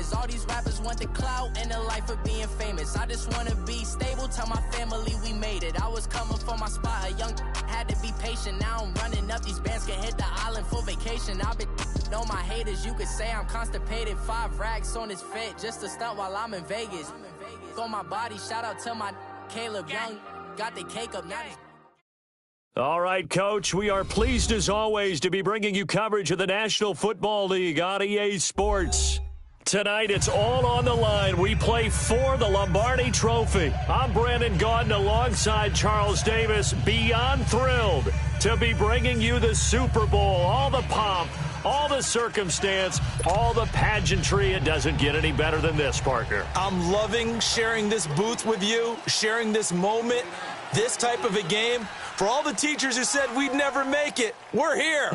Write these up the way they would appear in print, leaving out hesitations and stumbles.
famous. All these rappers want the clout and the life of being famous. I just wanna be stable, tell my family we made it. I was coming for my spot, a young had to be patient. Now I'm running up, these bands can hit the island for vacation. I've been know my haters, you could say I'm constipated. 5 racks on his fit, just a stunt while I'm in Vegas. On my body, shout out to my Caleb Young, got the cake up now. All right, Coach, we are pleased as always to be bringing you coverage of the National Football League on EA Sports. Tonight, it's all on the line. We play for the Lombardi Trophy. I'm Brandon Gaudin alongside Charles Davis. Beyond thrilled to be bringing you the Super Bowl. All the pomp, all the circumstance, all the pageantry. It doesn't get any better than this, partner. I'm loving sharing this booth with you, sharing this moment, this type of a game. For all the teachers who said we'd never make it, we're here.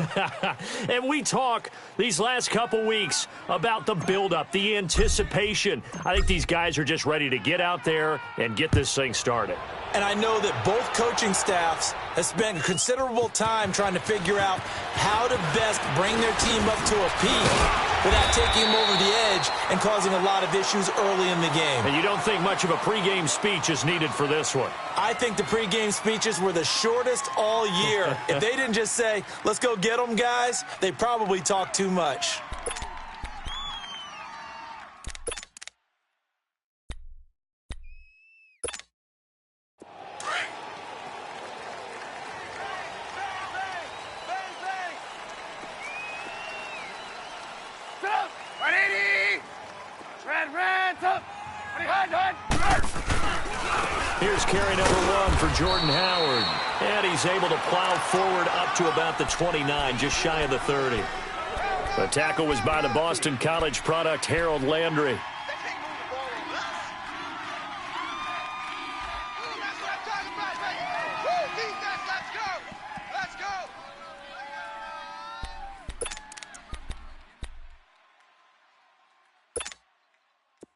And we talk these last couple weeks about the buildup, the anticipation. I think these guys are just ready to get out there and get this thing started. And I know that both coaching staffs have spent considerable time trying to figure out how to best bring their team up to a peak without taking them over the edge and causing a lot of issues early in the game. And you don't think much of a pregame speech is needed for this one? I think the pregame speeches were the shortest all year. If they didn't just say, let's go get them, guys, they probably talked too much. Here's carry number 1 for Jordan Howard. And he's able to plow forward up to about the 29, just shy of the 30. The tackle was by the Boston College product, Harold Landry.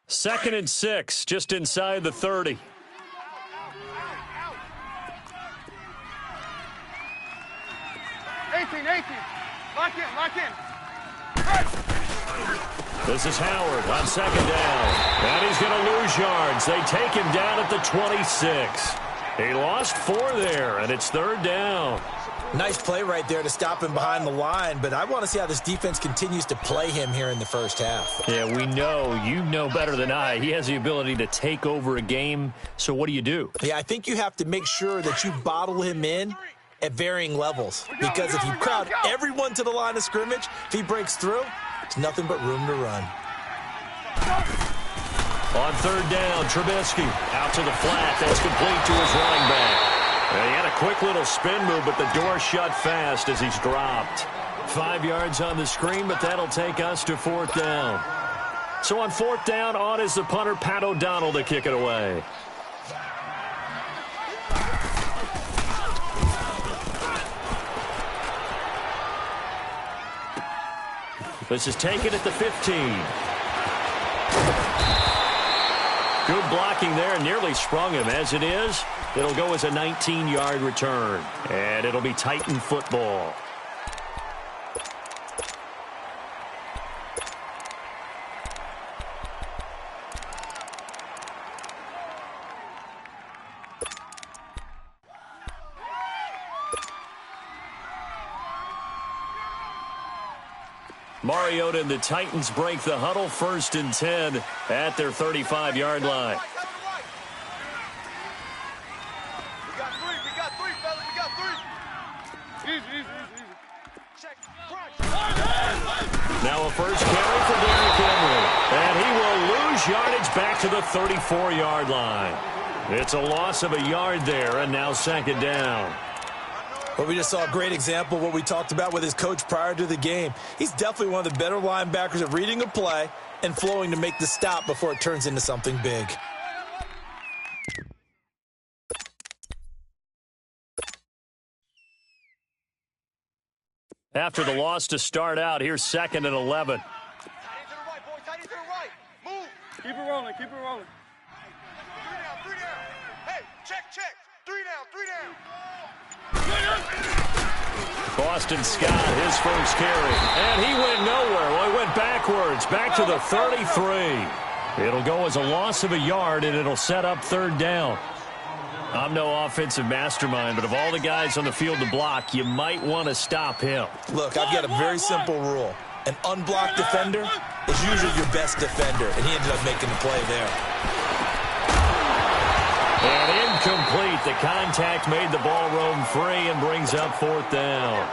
Second and 6, just inside the 30. Lock in. This is Howard on second down. And he's going to lose yards. They take him down at the 26. He lost 4 there, and it's third down. Nice play right there to stop him behind the line, but I want to see how this defense continues to play him here in the first half. Yeah, we know. You know better than I. He has the ability to take over a game, so what do you do? Yeah, I think you have to make sure that you bottle him in at varying levels, because if you crowd everyone to the line of scrimmage, if he breaks through, there's nothing but room to run. On third down, Trubisky out to the flat. That's complete to his running back. And he had a quick little spin move, but the door shut fast as he's dropped. 5 yards on the screen, but that'll take us to fourth down. So on fourth down, on is the punter, Pat O'Donnell, to kick it away. This is taken at the 15. Good blocking there, nearly sprung him. As it is, it'll go as a 19-yard return. And it'll be Titan football. Mariota and the Titans break the huddle, 1st and 10 at their 35-yard line. We got three, fellas. We got 3. Easy. Check. Now a first carry for Derrick Henry. And he will lose yardage back to the 34-yard line. It's a loss of a yard there, and now second down. Well, we just saw a great example of what we talked about with his coach prior to the game. He's definitely one of the better linebackers at reading a play and flowing to make the stop before it turns into something big. After the loss to start out, here's 2nd and 11. Tight to the right. Move. Keep it rolling. 3 down. Hey, check. 3 down. Boston Scott, his first carry. And he went nowhere. Well, he went backwards, back to the 33. It'll go as a loss of a yard, and it'll set up third down. I'm no offensive mastermind, but of all the guys on the field to block, you might want to stop him. Look, I've got a very simple rule. An unblocked defender is usually your best defender, and he ended up making the play there. And incomplete. The contact made the ball roam free and brings up fourth down.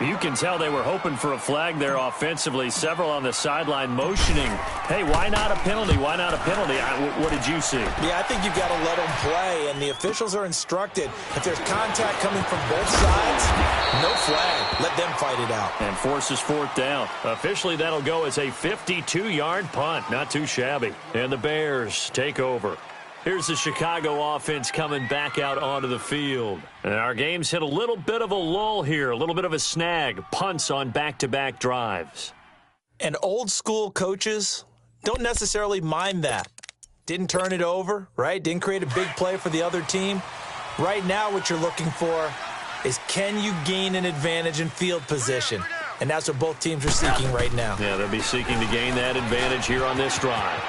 You can tell they were hoping for a flag there offensively. Several on the sideline motioning. Hey, why not a penalty? Why not a penalty? What did you see? Yeah, I think you've got to let them play, and the officials are instructed. If there's contact coming from both sides, no flag. Let them fight it out. And forces fourth down. Officially, that'll go as a 52-yard punt. Not too shabby. And the Bears take over. Here's the Chicago offense coming back out onto the field. And our game's hit a little bit of a lull here, a little bit of a snag. Punts on back-to-back drives. And old-school coaches don't necessarily mind that. Didn't turn it over, right? Didn't create a big play for the other team. Right now, what you're looking for is, can you gain an advantage in field position? And that's what both teams are seeking right now. Yeah, they'll be seeking to gain that advantage here on this drive.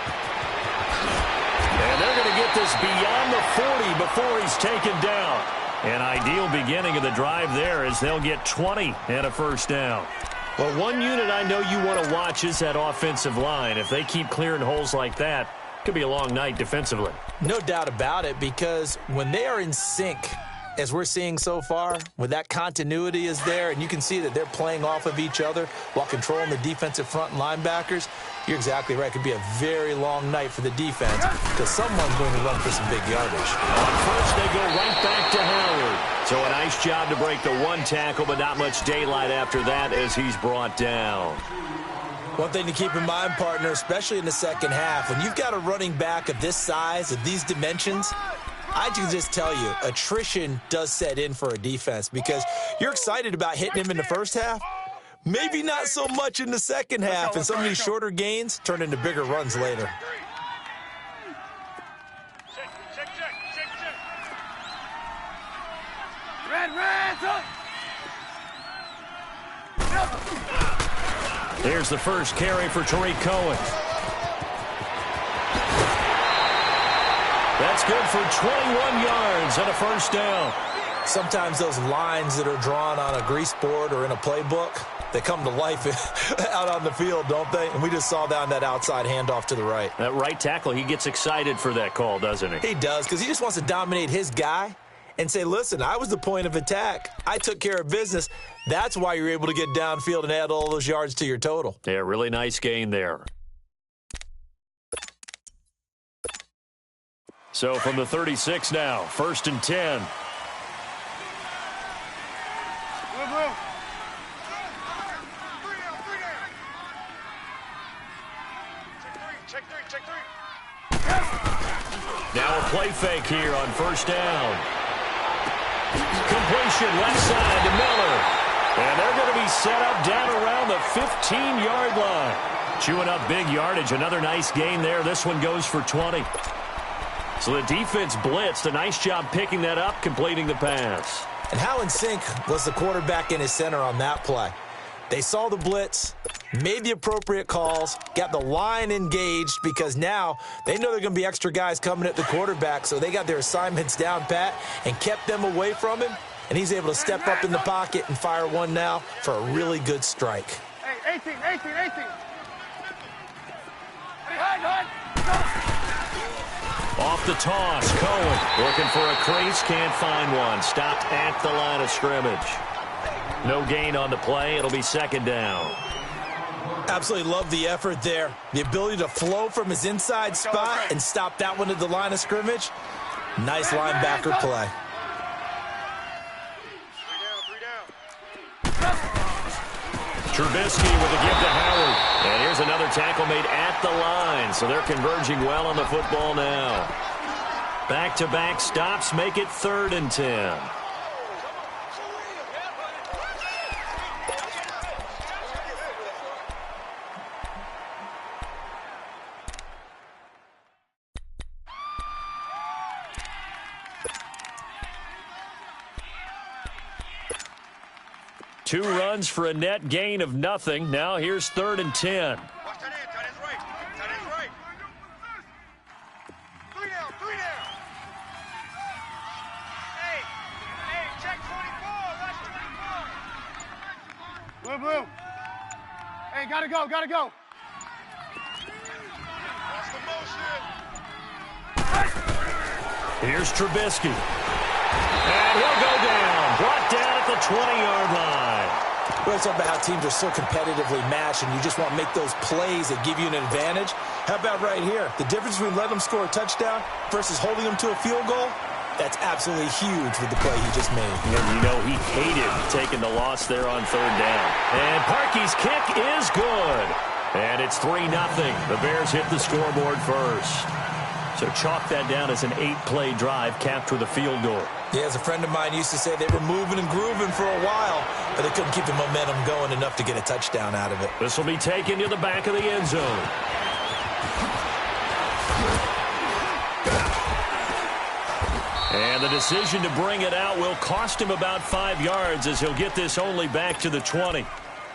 And they're going to get this beyond the 40 before he's taken down. An ideal beginning of the drive there as they'll get 20 and a first down. Well, one unit I know you want to watch is that offensive line. If they keep clearing holes like that, it could be a long night defensively. No doubt about it, because when they are in sync, as we're seeing so far, when that continuity is there and you can see that they're playing off of each other while controlling the defensive front and linebackers, you're exactly right. It could be a very long night for the defense because someone's going to run for some big yardage. On first, they go right back to Howard. So a nice job to break the one tackle, but not much daylight after that as he's brought down. One thing to keep in mind, partner, especially in the second half, when you've got a running back of this size, of these dimensions, I can just tell you, attrition does set in for a defense because you're excited about hitting him in the first half. Maybe not so much in the second half, and some of these shorter gains turn into bigger runs later. Here's the first carry for Tariq Cohen. That's good for 21 yards and a first down. Sometimes those lines that are drawn on a grease board or in a playbook, they come to life out on the field, don't they? And we just saw that on that outside handoff to the right. That right tackle, he gets excited for that call, doesn't he? He does, because he just wants to dominate his guy and say, listen, I was the point of attack. I took care of business. That's why you're able to get downfield and add all those yards to your total. Yeah, really nice gain there. So from the 36 now, 1st and 10. Now a play fake here on first down. Completion left side to Miller. And they're going to be set up down around the 15-yard line. Chewing up big yardage. Another nice gain there. This one goes for 20. So the defense blitzed. A nice job picking that up, completing the pass. And how in sync was the quarterback in his center on that play? They saw the blitz, made the appropriate calls, got the line engaged because now they know there are going to be extra guys coming at the quarterback, so they got their assignments down pat and kept them away from him, and he's able to step up in the pocket and fire one now for a really good strike. Hey, 18. Off the toss, Cohen looking for a crease, can't find one. Stopped at the line of scrimmage. No gain on the play. It'll be second down. Absolutely love the effort there. The ability to flow from his inside spot and stop that one at the line of scrimmage. Nice linebacker play. Trubisky with the give to Howard. And here's another tackle made at the line. So they're converging well on the football now. Back-to-back stops make it 3rd and 10. 2 runs for a net gain of nothing. Now here's 3rd and 10. Watch that end. Tight end's right. Tight end's right. 3 down. 3 down. Hey, check 24. Watch 24. Blue. Hey, gotta go. Watch the motion. Here's Trubisky. And he'll go down. Brought down at the 20-yard line. We always talk about how teams are so competitively matched, and you just want to make those plays that give you an advantage. How about right here? The difference between letting them score a touchdown versus holding them to a field goal, that's absolutely huge with the play he just made. And you know he hated taking the loss there on 3rd down. And Parkey's kick is good. And it's 3-0. The Bears hit the scoreboard first. So chalk that down as an 8-play drive capped with a field goal. Yeah, as a friend of mine used to say, they were moving and grooving for a while, but they couldn't keep the momentum going enough to get a touchdown out of it. This will be taken to the back of the end zone. And the decision to bring it out will cost him about 5 yards as he'll get this only back to the 20.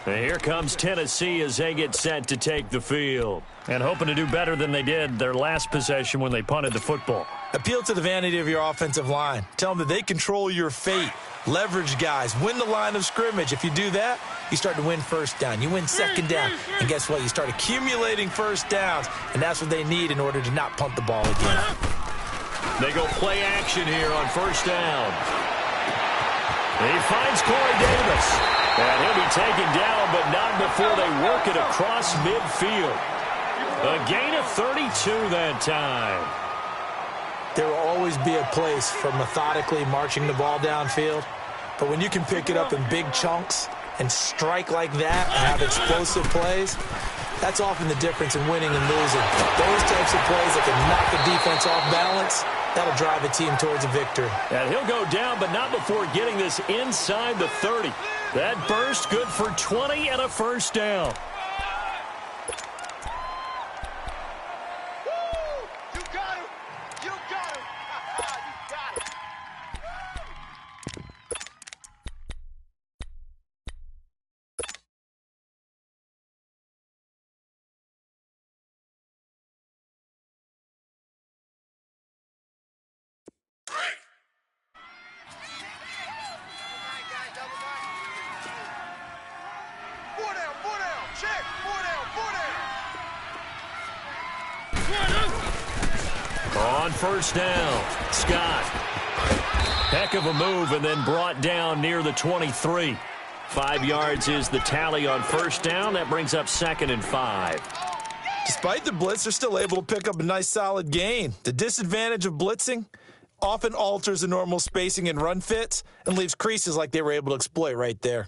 And here comes Tennessee as they get set to take the field. And hoping to do better than they did their last possession when they punted the football. Appeal to the vanity of your offensive line. Tell them that they control your fate. Leverage guys. Win the line of scrimmage. If you do that, you start to win 1st down. You win 2nd down. And guess what? You start accumulating 1st downs. And that's what they need in order to not punt the ball again. They go play action here on 1st down. He finds Corey Davis. And he'll be taken down, but not before they work it across midfield. A gain of 32 that time. There will always be a place for methodically marching the ball downfield. But when you can pick it up in big chunks and strike like that and have explosive plays, that's often the difference in winning and losing. Those types of plays that can knock a defense off balance, that'll drive a team towards a victory. And he'll go down, but not before getting this inside the 30. That burst good for 20 and a 1st down. You got him. You got him. You got him. Check. 4 down. On 1st down, Scott. Heck of a move and then brought down near the 23. 5 yards is the tally on 1st down. That brings up 2nd and 5. Despite the blitz, they're still able to pick up a nice solid gain. The disadvantage of blitzing often alters the normal spacing and run fits and leaves creases like they were able to exploit right there.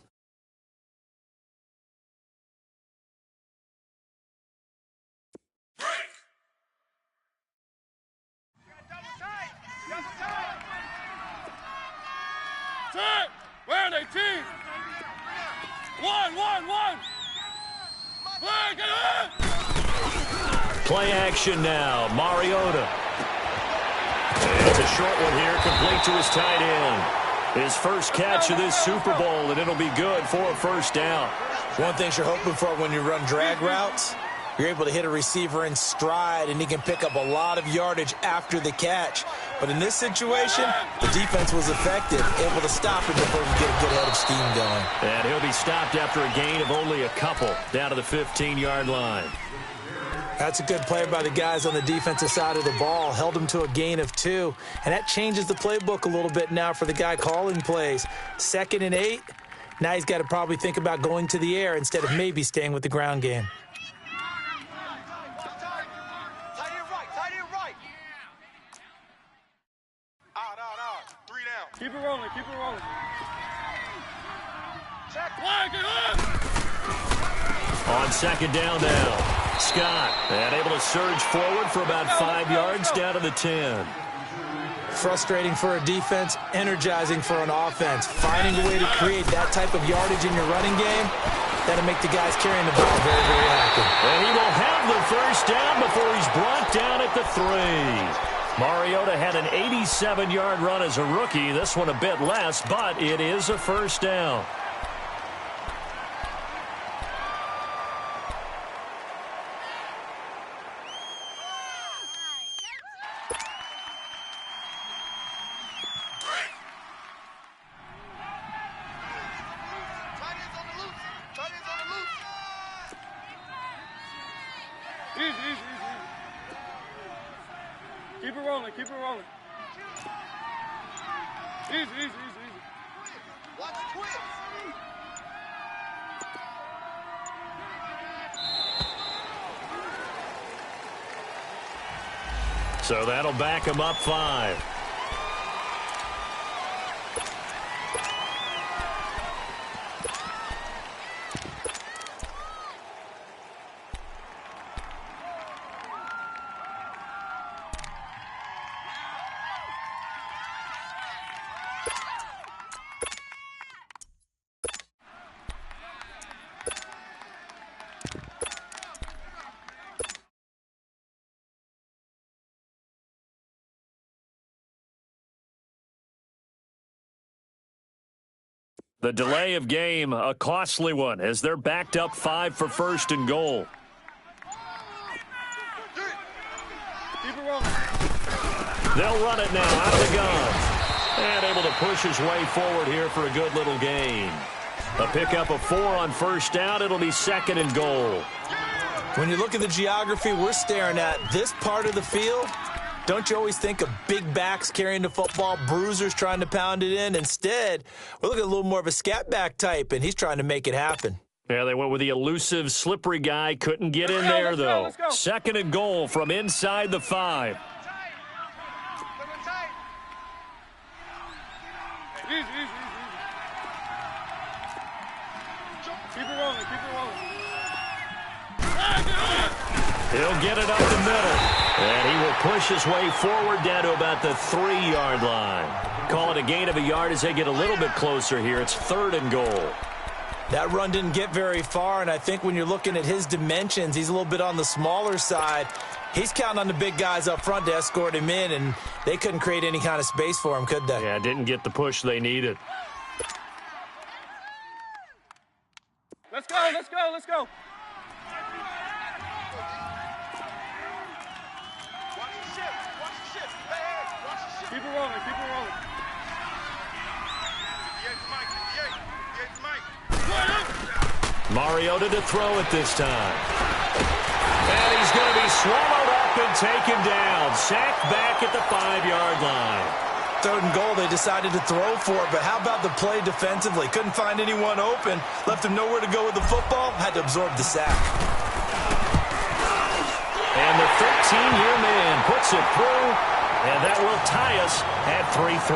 Where are they, team? One. Play action now. Mariota. It's a short one here, complete to his tight end. His first catch of this Super Bowl, and it'll be good for a 1st down. One thing you're hoping for when you run drag routes, you're able to hit a receiver in stride, and he can pick up a lot of yardage after the catch. But in this situation, the defense was effective, able to stop him before he get a good head of steam going. And he'll be stopped after a gain of only a couple, down to the 15-yard line. That's a good play by the guys on the defensive side of the ball. Held him to a gain of 2. And that changes the playbook a little bit now for the guy calling plays. 2nd and 8. Now he's got to probably think about going to the air instead of maybe staying with the ground game. Tight end right. Out. 3 down. Keep it rolling. Check. On 2nd down now. Scott, and able to surge forward for about 5 yards down to the 10. Frustrating for a defense, energizing for an offense. Finding a way to create that type of yardage in your running game, that'll make the guys carrying the ball very, very happy. And he will have the 1st down before he's brought down at the 3. Mariota had an 87-yard run as a rookie. This one a bit less, but it is a 1st down. Easy, easy, easy, easy. Keep it rolling, keep it rolling. Easy, easy, easy, easy. Watch the twist. So that'll back him up 5. The delay of game, a costly one, as they're backed up 5 for first and goal. Keep it rolling. They'll run it now out of the gun. And able to push his way forward here for a good little gain. A pickup of 4 on first down. It'll be second and goal. When you look at the geography we're staring at, this part of the field, don't you always think of big backs carrying the football, bruisers trying to pound it in? Instead, we're looking at a little more of a scat back type, and he's trying to make it happen. Yeah, they went with the elusive, slippery guy. Couldn't get in there, though. Let's go. Second and goal from inside the 5. Easy, easy, easy, easy. Keep it rolling, keep it rolling. He'll get it up the middle. And he will push his way forward down to about the 3-yard line. Call it a gain of a yard as they get a little bit closer here. It's third and goal. That run didn't get very far, and I think when you're looking at his dimensions, he's a little bit on the smaller side. He's counting on the big guys up front to escort him in, and they couldn't create any kind of space for him, could they? Yeah, didn't get the push they needed. Let's go, let's go, let's go. Keep it rolling, keep it rolling. Mariota to throw it this time. And he's going to be swallowed up and taken down. Sacked back at the 5-yard line. Third and goal, they decided to throw for it, but how about the play defensively? Couldn't find anyone open, left him nowhere to go with the football, had to absorb the sack. And the 13-year man puts it through, and that will tie us at 3-3.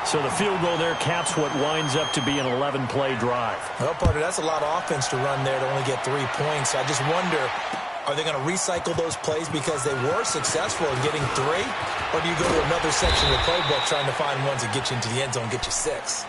So the field goal there caps what winds up to be an 11-play drive. Well, partner, that's a lot of offense to run there to only get 3 points. I just wonder, are they going to recycle those plays because they were successful in getting 3? Or do you go to another section of the playbook trying to find ones that get you into the end zone and get you 6?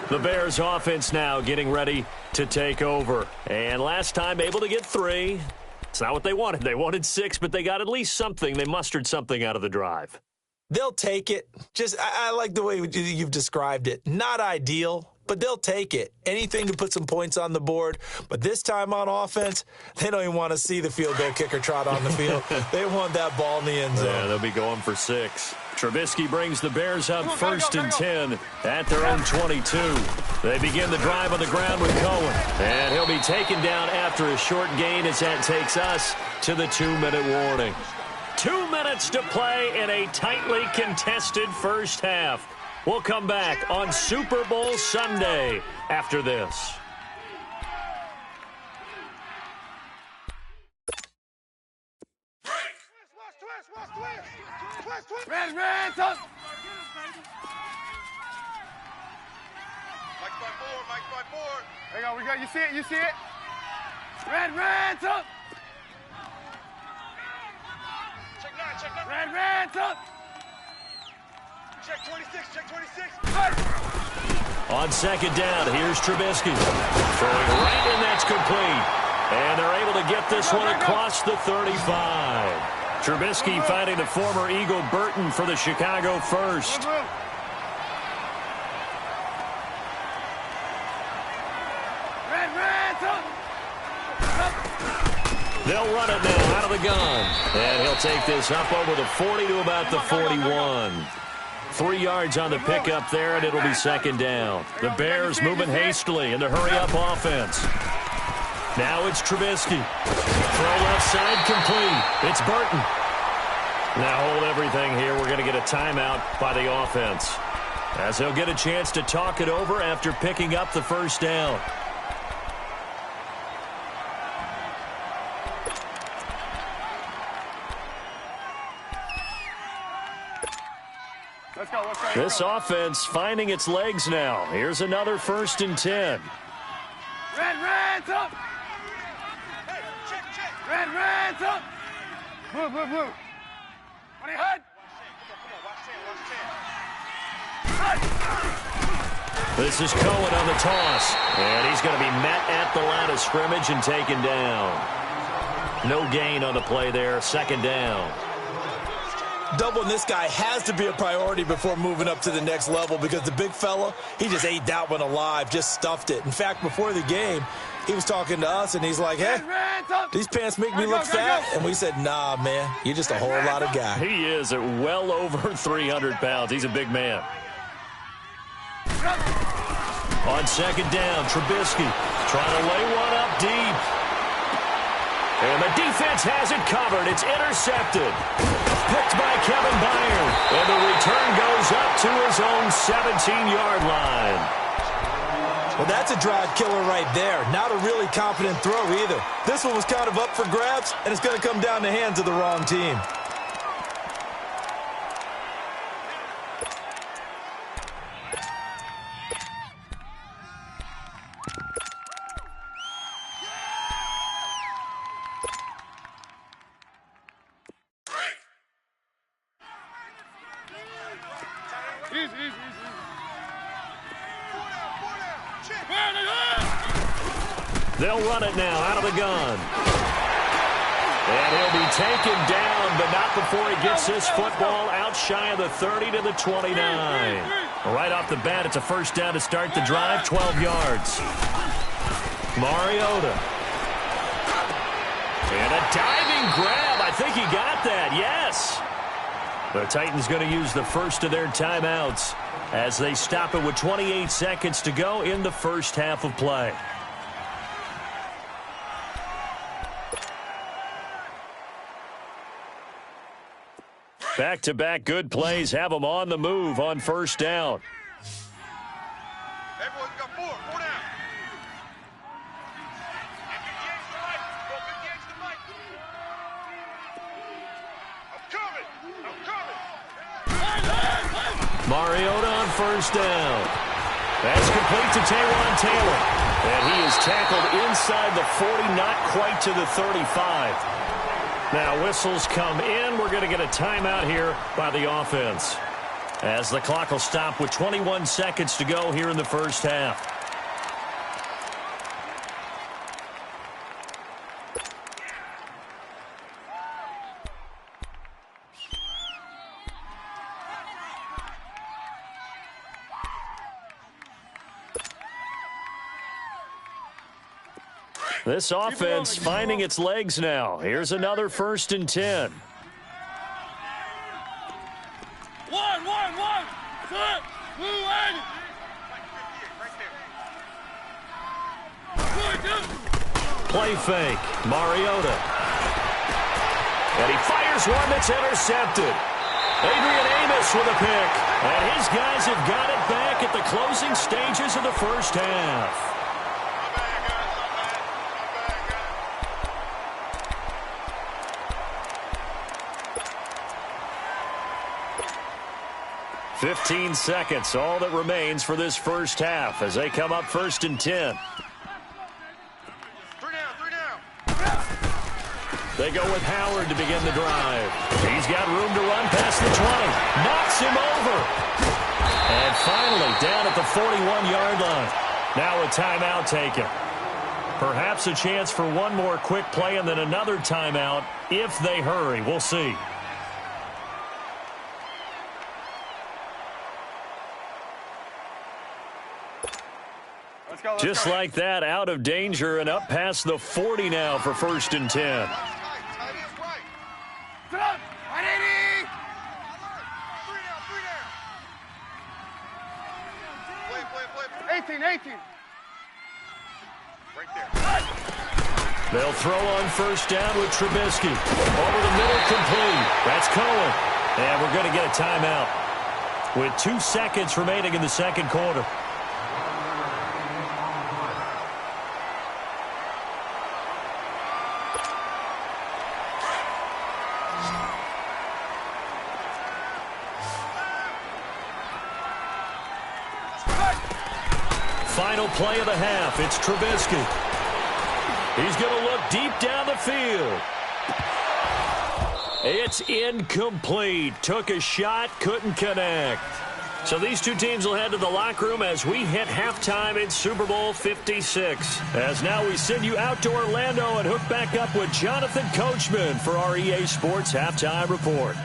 The Bears offense now getting ready to take over. And last time able to get 3. It's not what they wanted. They wanted 6, but they got at least something. They mustered something out of the drive. They'll take it. I like the way you've described it. Not ideal, but they'll take it. Anything to put some points on the board. But this time on offense, they don't even want to see the field goal kicker trot on the field. They want that ball in the end zone. Yeah, they'll be going for 6. Trubisky brings the Bears up first and 10 at their own 22. They begin the drive on the ground with Cohen. And he'll be taken down after a short gain as that takes us to the 2-minute warning. 2 minutes to play in a tightly contested first half. We'll come back on Super Bowl Sunday after this. Red, up. Mike by 4. There you go, we got, you see it, Red, up. Check 9, check 9. Red, up. Check 26, check 26. Red. On second down, here's Trubisky. Throwing right, and that's complete. And they're able to get this one across the 35. Trubisky finding the former Eagle Burton for the Chicago first. They'll run it now out of the gun. And he'll take this up over the 40 to about the 41. 3 yards on the pickup there, and it'll be second down. The Bears moving hastily in the hurry-up offense. Now it's Trubisky. Throw left side complete. It's Burton. Now hold everything here. We're going to get a timeout by the offense, as they'll get a chance to talk it over after picking up the first down. This offense finding its legs now. Here's another 1st and 10. Red, up! Hey, check. Red, up! Move. On your head! This is Cohen on the toss. And he's going to be met at the line of scrimmage and taken down. No gain on the play there. Second down. Doubling this guy has to be a priority before moving up to the next level, because the big fella, he just ate that one alive, just stuffed it. In fact, before the game, he was talking to us, and he's like, hey, these pants make me look fat. And we said, nah, man, you're just a whole lot of guy. He is at well over 300 pounds. He's a big man. On second down, Trubisky trying to lay one up deep. And the defense has it covered. It's intercepted. Picked by Kevin Byard. And the return goes up to his own 17-yard line. Well, that's a drive killer right there. Not a really confident throw either. This one was kind of up for grabs, and it's going to come down the hands of the wrong team. Easy. They'll run it now out of the gun. And he'll be taken down, but not before he gets this football out shy of the 30 to the 29. Right off the bat, it's a first down to start the drive, 12 yards. Mariota. And a diving grab. I think he got that, yes. The Titans going to use the first of their timeouts as they stop it with 28 seconds to go in the first half of play. Back-to-back good plays have them on the move on first down. Hey, boys, we got four down. Mariota on first down. That's complete to Taywan Taylor. And he is tackled inside the 40, not quite to the 35. Now whistles come in. We're going to get a timeout here by the offense, as the clock will stop with 21 seconds to go here in the first half. This offense finding its legs now. Here's another 1st and 10. One. Set. Blue line. Play fake. Mariota. And he fires one that's intercepted. Adrian Amos with a pick. And his guys have got it back at the closing stages of the first half. 15 seconds, all that remains for this first half as they come up 1st and 10. Three down. They go with Howard to begin the drive. He's got room to run past the 20. Knocks him over. And finally, down at the 41-yard line. Now a timeout taken. Perhaps a chance for one more quick play and then another timeout if they hurry. We'll see. Just like that, out of danger and up past the 40 now for 1st and 10. They'll throw on 1st down with Trubisky. Over the middle, complete. That's Cohen. And we're going to get a timeout with 2 seconds remaining in the second quarter. Final play of the half. It's Trubisky. He's going to look deep down the field. It's incomplete. Took a shot, couldn't connect. So these two teams will head to the locker room as we hit halftime in Super Bowl 56. As now we send you out to Orlando and hook back up with Jonathan Coachman for our EA Sports Halftime Report.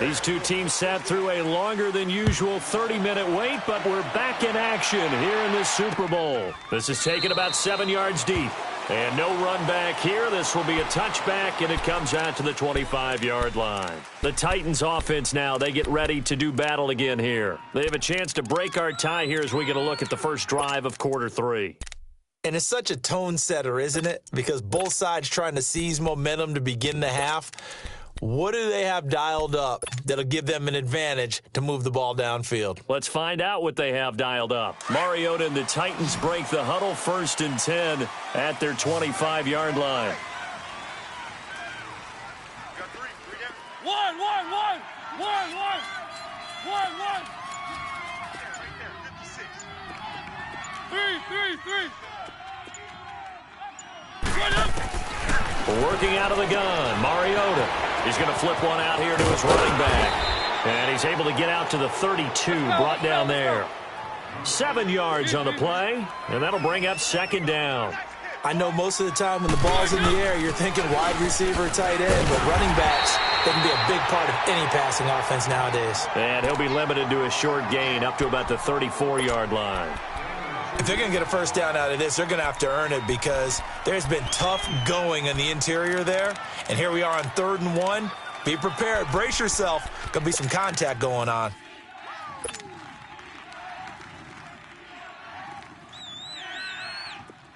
These two teams sat through a longer than usual 30-minute wait, but we're back in action here in this Super Bowl. This is taken about 7 yards deep. And no run back here. This will be a touchback, and it comes out to the 25-yard line. The Titans offense now, they get ready to do battle again here. They have a chance to break our tie here as we get a look at the first drive of quarter 3. And it's such a tone setter, isn't it? Because both sides trying to seize momentum to begin the half. What do they have dialed up that'll give them an advantage to move the ball downfield? Let's find out what they have dialed up. Mariota and the Titans break the huddle, 1st and 10 at their 25-yard line. One. Three. Working out of the gun, Mariota. He's going to flip one out here to his running back. And he's able to get out to the 32, brought down there. 7 yards on the play, and that'll bring up 2nd down. I know most of the time when the ball's in the air, you're thinking wide receiver, tight end, but running backs, they can be a big part of any passing offense nowadays. And he'll be limited to a short gain up to about the 34-yard line. If they're going to get a first down out of this, they're going to have to earn it because there's been tough going in the interior there. And here we are on 3rd and 1. Be prepared. Brace yourself. Going to be some contact going on.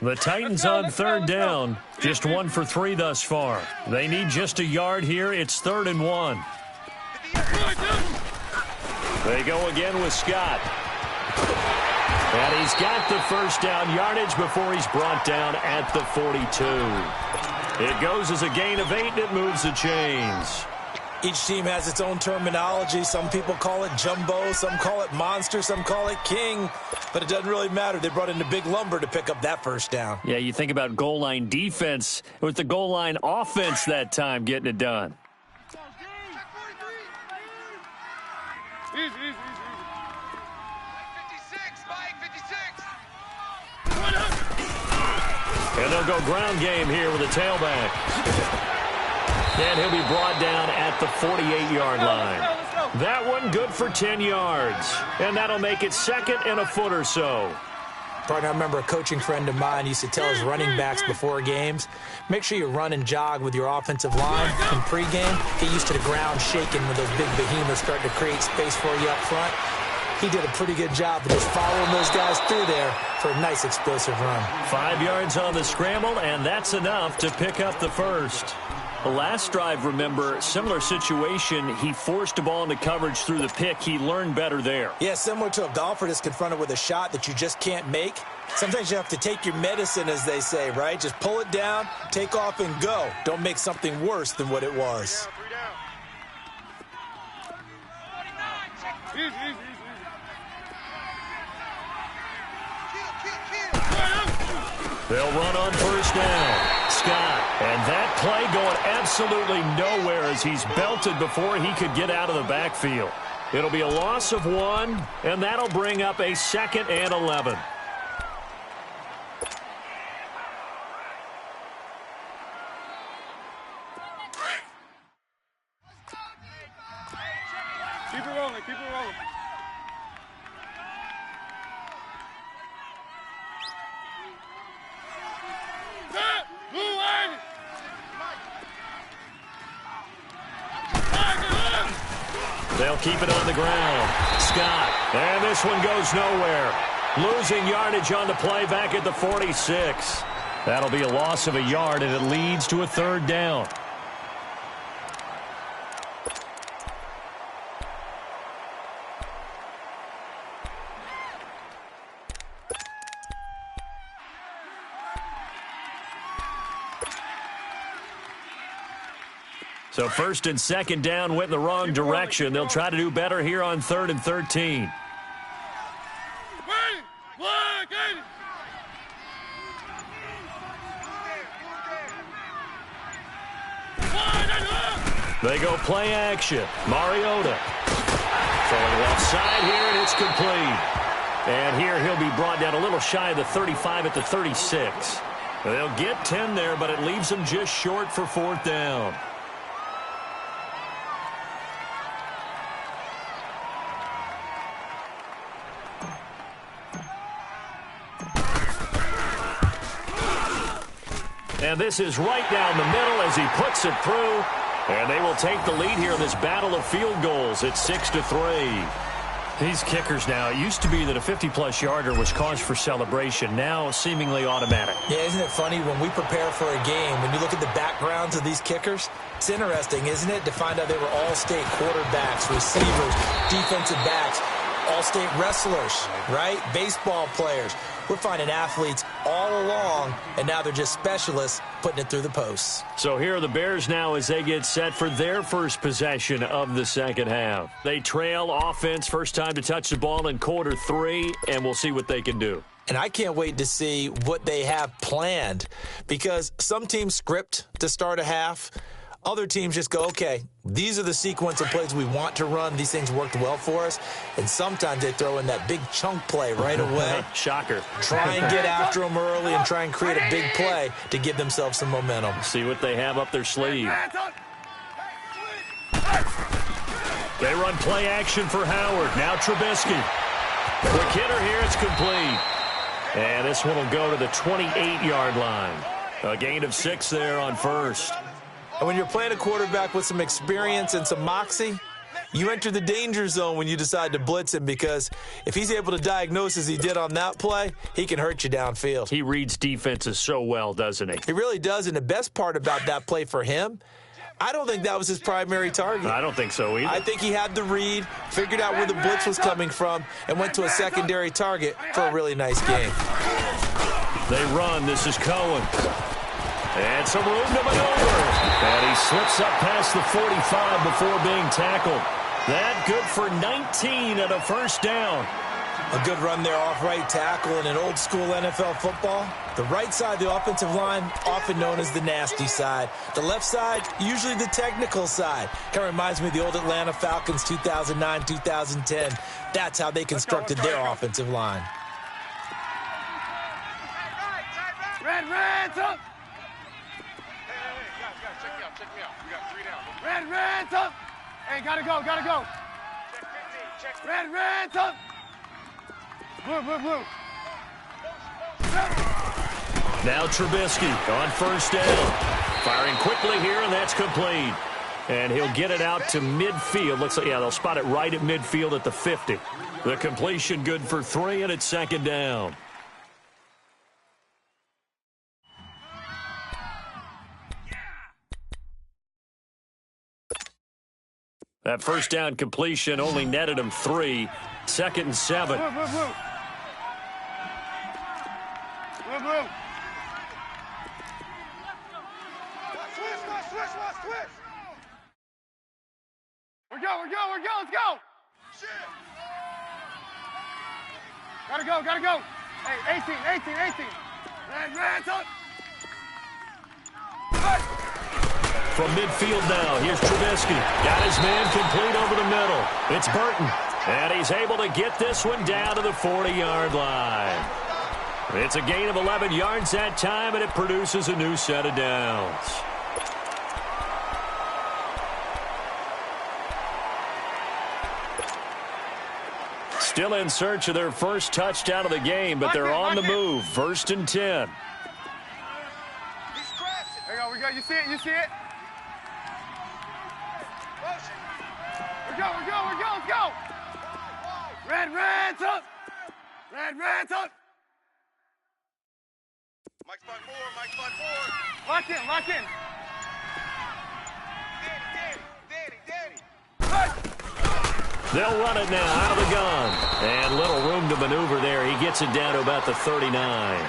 The Titans on 3rd down. Just 1 for 3 thus far. They need just a yard here. It's 3rd and 1. They go again with Scott. And he's got the first down yardage before he's brought down at the 42. It goes as a gain of 8, and it moves the chains. Each team has its own terminology. Some people call it jumbo, some call it monster, some call it king. But it doesn't really matter. They brought in the big lumber to pick up that first down. Yeah, you think about goal line defense. It was the goal line offense that time getting it done. Easy. 56. And they'll go ground game here with a tailback. And he'll be brought down at the 48-yard line. That one good for 10 yards. And that'll make it 2nd and a foot or so. Partner, I remember a coaching friend of mine used to tell his running backs before games, make sure you run and jog with your offensive line in pregame. Get used to the ground shaking when those big behemoths start to create space for you up front. He did a pretty good job of just following those guys through there for a nice explosive run. 5 yards on the scramble, and that's enough to pick up the first. The last drive, remember, similar situation. He forced the ball into coverage through the pick. He learned better there. Yeah, similar to a golfer that's confronted with a shot that you just can't make. Sometimes you have to take your medicine, as they say, right? Just pull it down, take off, and go. Don't make something worse than what it was. Easy. They'll run on first down. Scott, and that play going absolutely nowhere as he's belted before he could get out of the backfield. It'll be a loss of 1, and that'll bring up a 2nd and 11. Keep it rolling, keep it rolling. They'll keep it on the ground. Scott, and this one goes nowhere. Losing yardage on the play back at the 46. That'll be a loss of a yard, and it leads to a 3rd down. So 1st and 2nd down went in the wrong direction. They'll try to do better here on 3rd and 13. They go play action. Mariota throwing left side here, and it's complete. And here he'll be brought down a little shy of the 35 at the 36. They'll get 10 there, but it leaves them just short for 4th down. And this is right down the middle as he puts it through. And they will take the lead here in this battle of field goals at 6-3. These kickers now, it used to be that a 50-plus yarder was cause for celebration. Now seemingly automatic. Yeah, isn't it funny when we prepare for a game, when you look at the backgrounds of these kickers, it's interesting, isn't it, to find out they were all-state quarterbacks, receivers, defensive backs, all-state wrestlers, right? Baseball players. We're finding athletes all along, and now they're just specialists putting it through the posts. So here are the Bears now as they get set for their first possession of the 2nd half. They trail offense, first time to touch the ball in quarter 3, and we'll see what they can do. And I can't wait to see what they have planned, because some teams script to start a half. Other teams just go, okay, these are the sequence of plays we want to run. These things worked well for us. And sometimes they throw in that big chunk play right away. Shocker. Try and get after them early and try and create a big play to give themselves some momentum. See what they have up their sleeve. They run play action for Howard. Now Trubisky. Quick hitter here. It's complete. And this one will go to the 28-yard line. A gain of 6 there on first. And when you're playing a quarterback with some experience and some moxie, you enter the danger zone when you decide to blitz him, because if he's able to diagnose as he did on that play, he can hurt you downfield. He reads defenses so well, doesn't he? He really does, and the best part about that play for him, I don't think that was his primary target. I don't think so either. I think he had the read, figured out where the blitz was coming from, and went to a secondary target for a really nice game. They run. This is Cohen. And some room to maneuver. And he slips up past the 45 before being tackled. That good for 19 and a first down. A good run there off right tackle in an old-school NFL football. The right side of the offensive line, often known as the nasty side. The left side, usually the technical side. Kind of reminds me of the old Atlanta Falcons 2009, 2010. That's how they constructed their offensive line. Red, up! Check me out. We got 3 down. Red, up! Hey, gotta go. Check 15, Red, up! Blue. Now Trubisky on first down. Firing quickly here, and that's complete. And he'll get it out to midfield. Looks like, yeah, they'll spot it right at midfield at the 50. The completion good for 3, and it's 2nd down. That first down completion only netted him 3. 2nd and 7. Blue. Switch. We're go. Let's go. Shit. Gotta go. Hey, 18. Red, up. From midfield now, here's Trubisky. Got his man complete over the middle. It's Burton. And he's able to get this one down to the 40-yard line. It's a gain of 11 yards that time, and it produces a new set of downs. Still in search of their first touchdown of the game, but they're on the move. 1st and 10. There we go. You see it? We go. Let's go. Red, up. Red, up. Mike's by four. Lock in. Danny. They'll run it now out of the gun. And little room to maneuver there. He gets it down to about the 39.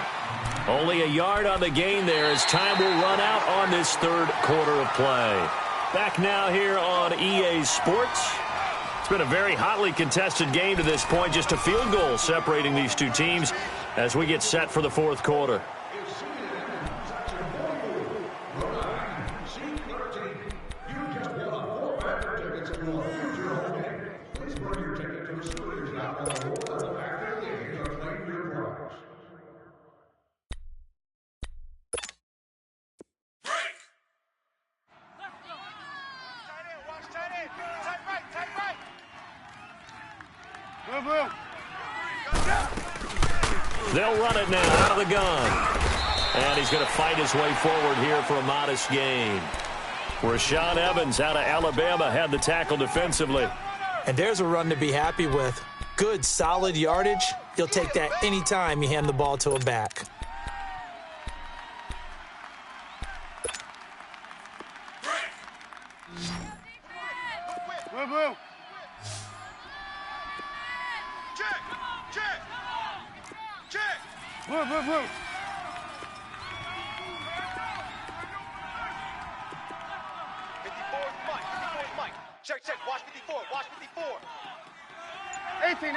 Only a yard on the gain there as time will run out on this third quarter of play. Back now here on EA Sports. It's been a very hotly contested game to this point. Just a field goal separating these two teams as we get set for the fourth quarter. Blue. They'll run it now out of the gun. And he's going to fight his way forward here for a modest gain. Rashaan Evans out of Alabama had the tackle defensively. And there's a run to be happy with. Good, solid yardage. You'll take that anytime you hand the ball to a back. Blue. Check. Blue. Mike. Check. Watch 54. 18.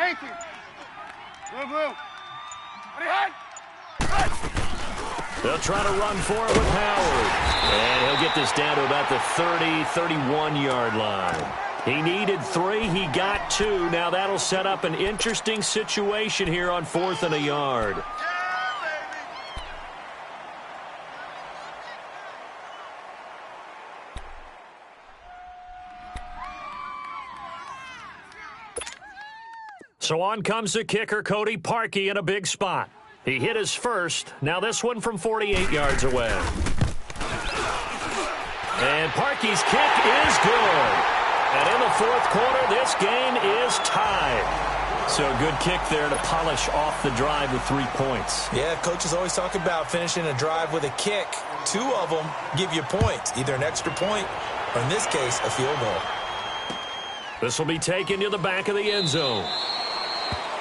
Blue. They'll try to run for it with Howard. And he'll get this down to about the 31-yard line. He needed 3. He got 2. Now that'll set up an interesting situation here on 4th and a yard. So on comes the kicker, Cody Parkey, in a big spot. He hit his first. Now this one from 48 yards away. And Parkey's kick is good. And in the fourth quarter, this game is tied. So a good kick there to polish off the drive with 3 points. Yeah, coaches always talk about finishing a drive with a kick. 2 of them give you points, either an extra point or, in this case, a field goal. This will be taken to the back of the end zone.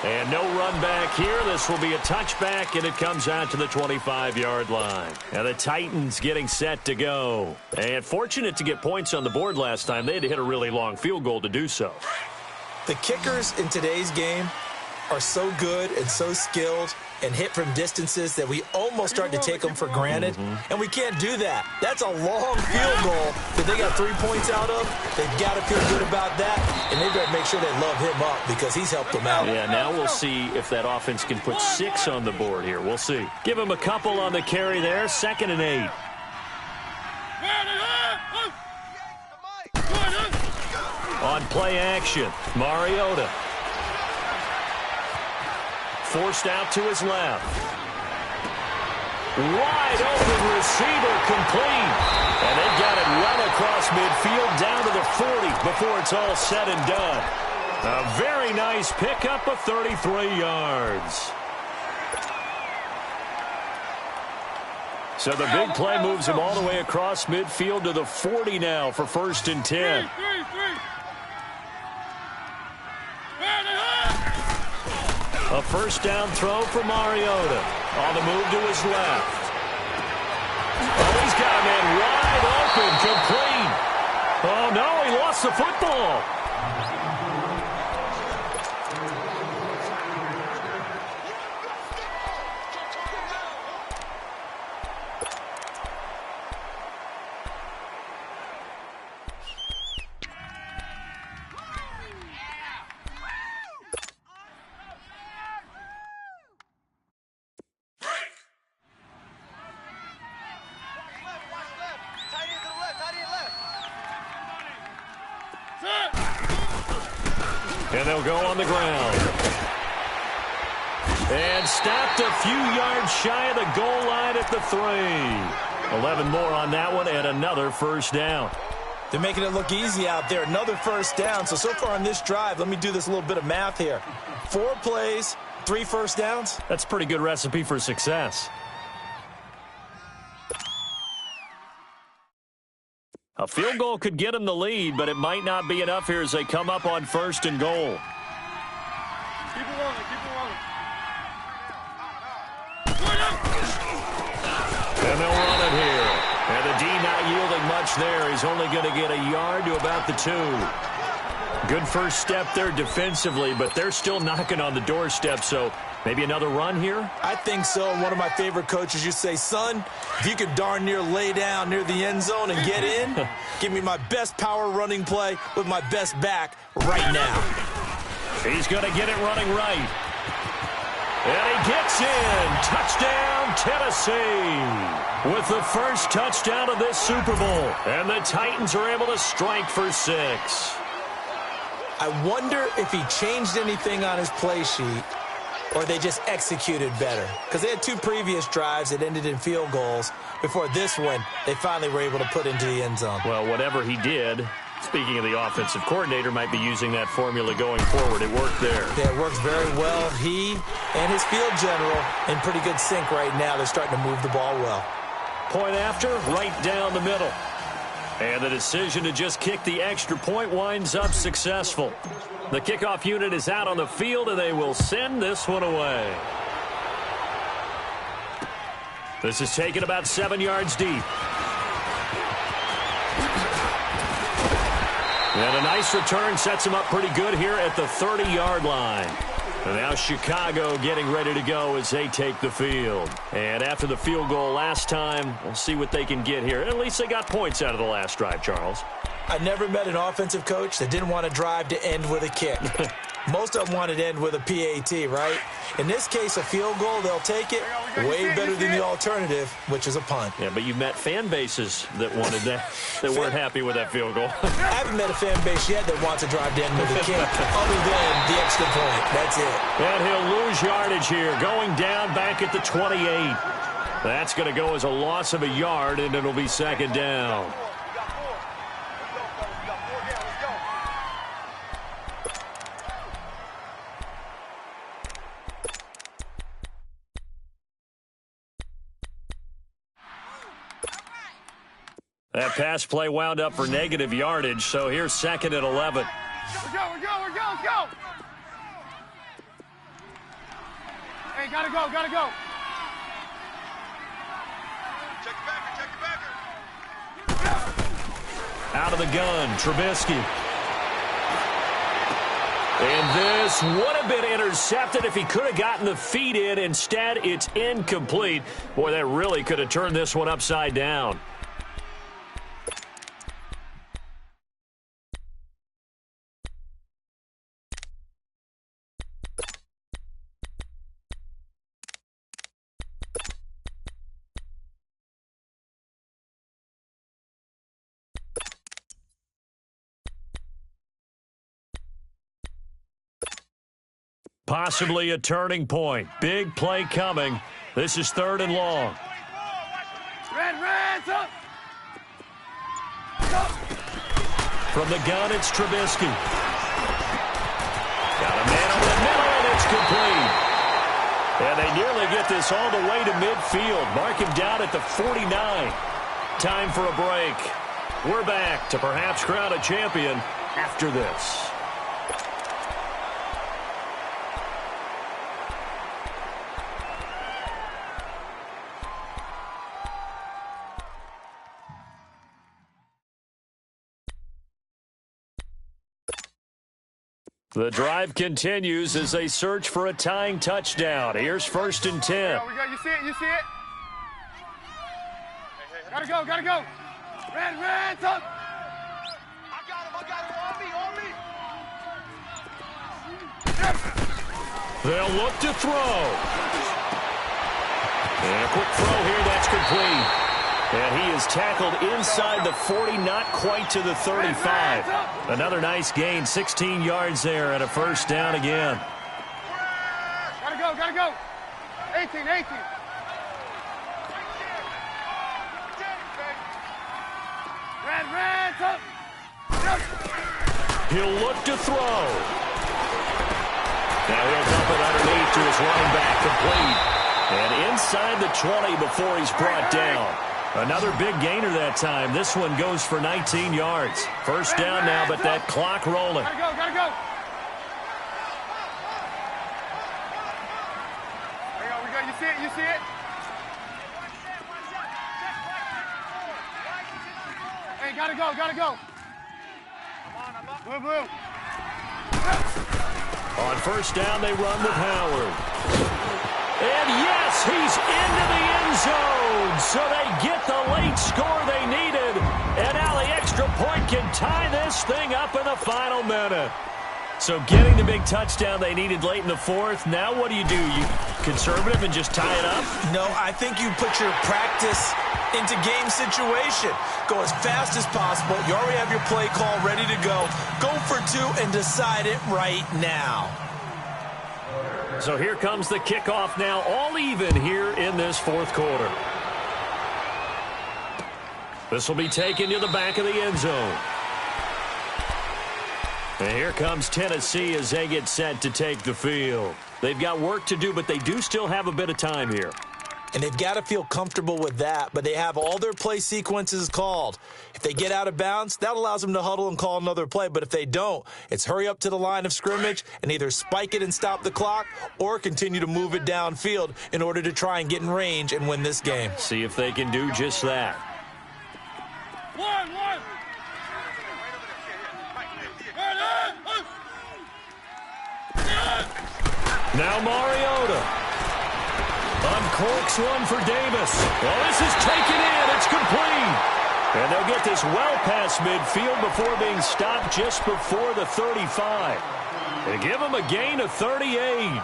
And no run back here. This will be a touchback, and it comes out to the 25-yard line. And the Titans getting set to go. And fortunate to get points on the board last time. They had to hit a really long field goal to do so. The kickers in today's game are so good and so skilled and hit from distances that we almost start to take them for granted. And we can't do that. That's a long field goal that they got 3 points out of. They've got to feel good about that, and they better make sure they love him up because he's helped them out. Yeah, now we'll see if that offense can put 6 on the board here. We'll see. Give him a couple on the carry there. 2nd and 8. On play action, Mariota. Forced out to his left. Wide open receiver complete. And they got it well across midfield down to the 40 before it's all said and done. A very nice pickup of 33 yards. So the big play moves him all the way across midfield to the 40 now for 1st and 10. A first down throw for Mariota. On the move to his left. Oh, he's got a man wide open, complete. Oh, no, he lost the football. And they'll go on the ground. And stopped a few yards shy of the goal line at the 3. 11 more on that one and another first down. They're making it look easy out there. Another first down. So far on this drive, let me do this little bit of math here. 4 plays, 3 first downs. That's a pretty good recipe for success. A field goal could get them the lead, but it might not be enough here as they come up on 1st and goal. Keep it rolling, keep it rolling. And they'll run it here. And the D not yielding much there. He's only going to get a yard to about the 2. Good first step there defensively, but they're still knocking on the doorstep, so maybe another run here? I think so. One of my favorite coaches used to say, son, if you could darn near lay down near the end zone and get in, give me my best power running play with my best back right now. He's going to get it running right. And he gets in. Touchdown, Tennessee. With the first touchdown of this Super Bowl. And the Titans are able to strike for 6. I wonder if he changed anything on his play sheet or they just executed better. Because they had 2 previous drives that ended in field goals. Before this one, they finally were able to put into the end zone. Well, whatever he did, speaking of the offensive coordinator, might be using that formula going forward. It worked there. Yeah, it works very well. He and his field general in pretty good sync right now. They're starting to move the ball well. Point after, right down the middle. And the decision to just kick the extra point winds up successful. The kickoff unit is out on the field, and they will send this one away. This is taken about 7 yards deep. And a nice return sets him up pretty good here at the 30-yard line. And now Chicago getting ready to go as they take the field. And after the field goal last time, we'll see what they can get here. At least they got points out of the last drive, Charles. I never met an offensive coach that didn't want to drive to end with a kick. Most of them wanted to end with a PAT, right? In this case, a field goal, they'll take it way better than the alternative, which is a punt. Yeah, but you've met fan bases that wanted that, that weren't happy with that field goal. I haven't met a fan base yet that wants to drive to end with a kick, other than the extra point. That's it. And he'll lose yardage here, going down back at the 28. That's going to go as a loss of a yard, and it'll be 2nd down. That pass play wound up for negative yardage, so here's 2nd and 11. We're go, let's go. Hey, gotta go. Check your backer. Out of the gun, Trubisky. And this would have been intercepted if he could have gotten the feet in. Instead, it's incomplete. Boy, that really could have turned this one upside down. Possibly a turning point. Big play coming. This is 3rd and long. Red, up. From the gun, it's Trubisky. Got a man over the middle, and it's complete. And they nearly get this all the way to midfield. Mark him down at the 49. Time for a break. We're back to perhaps crown a champion after this. The drive continues as they search for a tying touchdown. Here's 1st and 10. We go. You see it? Gotta go. Red, up. I got him. On me. They'll look to throw. And a quick throw here, that's complete. And he is tackled inside the 40, not quite to the 35. Another nice gain, 16 yards there, and a first down again. Gotta go, gotta go. 18, 18. Red, up. He'll look to throw. Now he'll dump it underneath to his running back, complete. And inside the 20 before he's brought down. Another big gainer that time. This one goes for 19 yards. First down now, but that clock rolling. Gotta go, gotta go. There you go, you see it, you see it? Hey, gotta go, gotta go. Blue, blue. On first down, they run with Howard. And yes, he's into the end zone. So they get the late score they needed. And now the extra point can tie this thing up in the final minute. So getting the big touchdown they needed late in the fourth. Now what do? You conservative and just tie it up? No, I think you put your practice into game situation. Go as fast as possible. You already have your play call ready to go. Go for two and decide it right now. So here comes the kickoff now, all even here in this fourth quarter. This will be taken to the back of the end zone. And here comes Tennessee as they get set to take the field. They've got work to do, but they do still have a bit of time here. And they've got to feel comfortable with that, but they have all their play sequences called. If they get out of bounds, that allows them to huddle and call another play. But if they don't, it's hurry up to the line of scrimmage and either spike it and stop the clock or continue to move it downfield in order to try and get in range and win this game. See if they can do just that. One. Now Mariota. Uncorks one for Davis. Well, this is taken in. It's complete. And they'll get this well past midfield before being stopped just before the 35. They give them a gain of 38.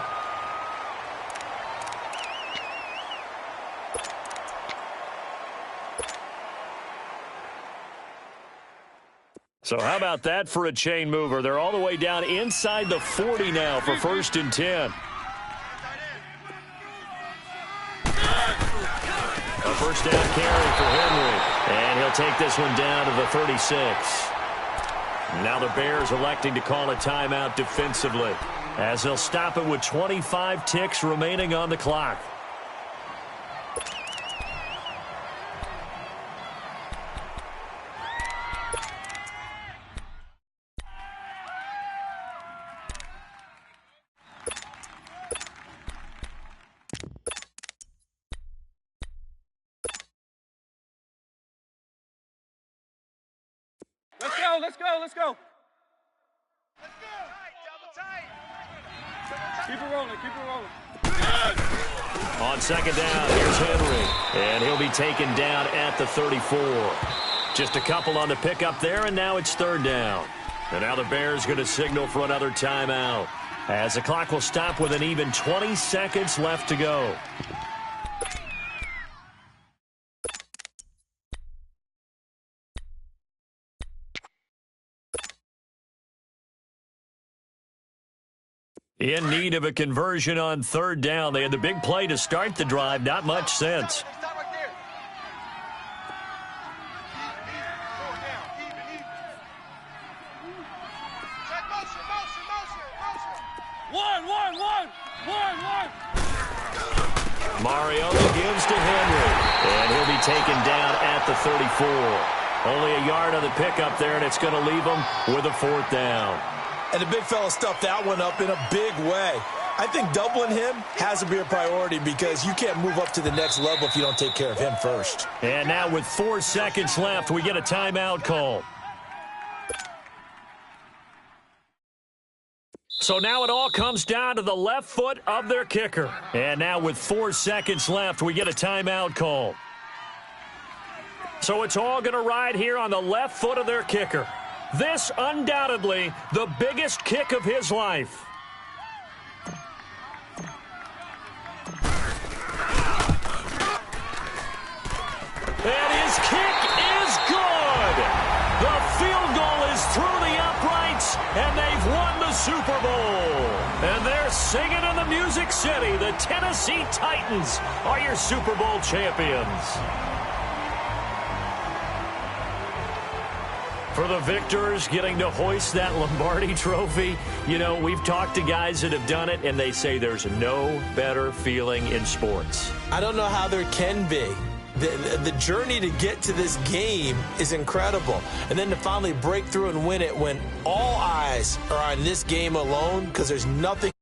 So how about that for a chain mover? They're all the way down inside the 40 now for 1st and 10. A first down carry for Henry. And he'll take this one down to the 36. Now the Bears electing to call a timeout defensively as they'll stop it with 25 ticks remaining on the clock. Let's go. Keep it rolling. On second down, here's Henry. And he'll be taken down at the 34. Just a couple on the pickup there, and now it's 3rd down. And now the Bears going to signal for another timeout as the clock will stop with an even 20 seconds left to go. In need of a conversion on 3rd down. They had the big play to start the drive. Not much sense. One. Mariota gives to Henry. And he'll be taken down at the 34. Only a yard on the pickup there, and it's going to leave him with a 4th down. And the big fella stuffed that one up in a big way. I think doubling him has to be a priority because you can't move up to the next level if you don't take care of him first. And now with 4 seconds left, we get a timeout call. So now it all comes down to the left foot of their kicker. And now with 4 seconds left, we get a timeout call. So it's all going to ride here on the left foot of their kicker. This, undoubtedly, the biggest kick of his life. And Super Bowl. And they're singing in the Music City. The Tennessee Titans are your Super Bowl champions. For the victors, getting to hoist that Lombardi trophy, you know, we've talked to guys that have done it, and they say there's no better feeling in sports. I don't know how there can be. The journey to get to this game is incredible. And then to finally break through and win it when all eyes are on this game alone, because there's nothing